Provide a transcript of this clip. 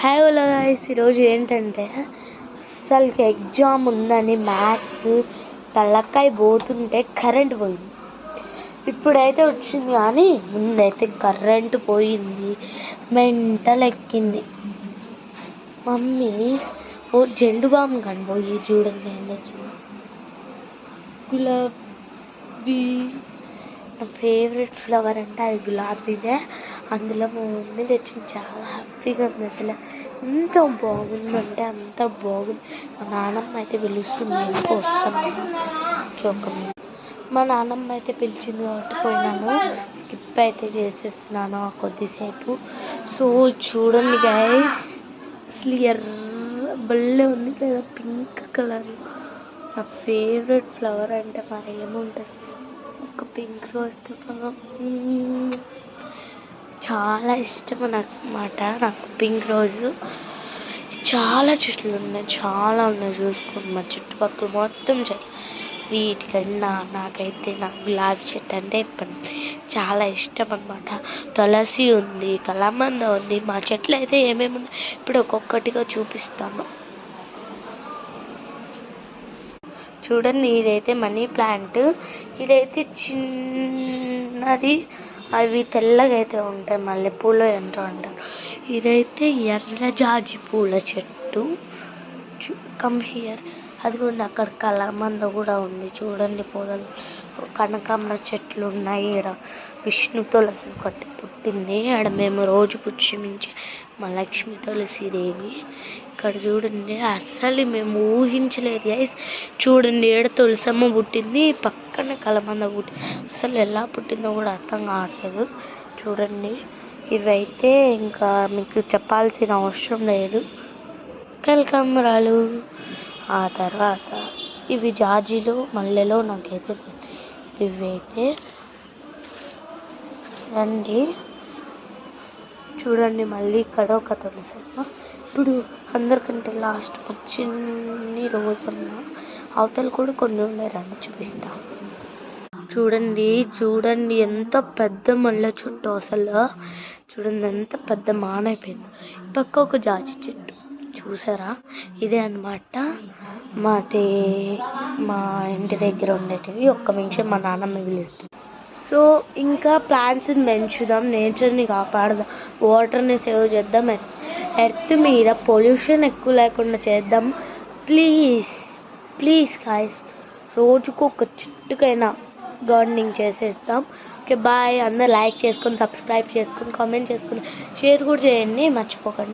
Hi hello guys, ఈరోజు ఏంటంటే అసలుకి ఎగ్జామ్ ఉందని మ్యాథ్స్ తలకాయ పోతుంటే కరెంట్ పోయింది. ఇప్పుడైతే వచ్చింది కానీ ముందైతే కరెంటు పోయింది, మెంటల్ ఎక్కింది. మమ్మీ ఓ జెండు బామ్ కనిపోయి చూడండి ఏం వచ్చింది. గులాబీ, నా ఫేవరెట్ ఫ్లవర్ అంటే అది గులాబీనే. అందులో మా మమ్మీ తెచ్చింది, చాలా హ్యాపీగా ఉంది. అసలు ఎంత బాగుందంటే అంత బాగుంది. మా నాన్నమ్మ అయితే పిలుస్తుంది, ఎందుకు వస్తాను. మా నాన్నమ్మ అయితే పిలిచింది కాబట్టి పోయినాను. స్కిప్ అయితే చేసేస్తున్నాను కొద్దిసేపు. సో చూడండి గైస్, అసలు ఎర్ర బల్లే ఉంది కదా, పింక్ కలర్. నా ఫేవరెట్ ఫ్లవర్ అంటే మరి ఏముంటుంది, ఒక పింక్ రోజ్ చాలా ఇష్టం అన్నమాట నాకు పింక్ రోజు. చాలా చెట్లు ఉన్నాయి, చాలా ఉన్నాయి. చూసుకోండి మా చుట్టుపక్కల మొత్తం చెట్లు. వీటికన్నా నాకైతే నాకు గులాబీ చెట్టు అంటే చాలా ఇష్టం అన్నమాట. తులసి ఉంది, కలమంద ఉంది. మా చెట్లు అయితే ఏమేమి ఉన్నాయి ఇప్పుడు ఒక్కొక్కటిగా చూపిస్తాను. చూడండి, ఇదైతే మనీ ప్లాంట్. ఇదైతే చిన్నది, అవి తెల్లగా అయితే ఉంటాయి, మల్లెపూలు ఎంతో అంటారు. ఇదైతే ఎర్ర జాజి పూల చెట్టు. Come here. అదిగోండి అక్కడ కలమంద కూడా ఉంది, చూడండి పొదలు. కనకాంబర చెట్లు ఉన్నాయి. ఇక్కడ విష్ణు తులసి ఒకటి పుట్టింది. ఆడ మేము రోజు పుష్పించే మా లక్ష్మీ తులసిదేవి. ఇక్కడ చూడండి, అసలు మేము ఊహించలేదు గైస్. చూడండి, ఏడ తులసమ్మ పుట్టింది, పక్కన కలమంద పుట్టింది. అసలు ఎలా పుట్టిందో కూడా అర్థం కావట్లేదు. చూడండి, ఇవైతే ఇంకా మీకు చెప్పాల్సిన అవసరం లేదు, కనకాంబరాలు. ఆ తర్వాత ఇవి జాజీలు, మల్లెలో నాకైతే ఇవైతే రండి. చూడండి, మళ్ళీ ఇక్కడ ఒక తులసమ్మ. ఇప్పుడు అందరికంటే లాస్ట్ చిన్ని రోజమ్మ. అవతలు కూడా కొన్ని ఉన్నాయి, రండి చూపిస్తా. చూడండి చూడండి ఎంత పెద్ద మల్లె చెట్టు. అసలు చూడండి ఎంత పెద్ద మానైపోయింది. పక్క ఒక జాజి చెట్టు చూసారా. ఇదే అన్నమాట మా ఇంటి దగ్గర ఉండేటివి. ఒక్క నిమిషం మా నాన్నమ్మ పిలుస్తుంది. సో ఇంకా ప్లాంట్స్ని పెంచుదాం, నేచర్ని కాపాడదాం, వాటర్ని సేవ్ చేద్దాం, ఎర్త్ మీద పొల్యూషన్ ఎక్కువ లేకుండా చేద్దాం. ప్లీజ్ ప్లీజ్ గాయ్స్, రోజుకు ఒక చెట్టుకైనా గార్డెనింగ్ చేసేద్దాం. Okay bye. అందరూ లైక్ చేసుకొని, సబ్స్క్రైబ్ చేసుకొని, కామెంట్ చేసుకొని, షేర్ కూడా చేయండి మర్చిపోకండి.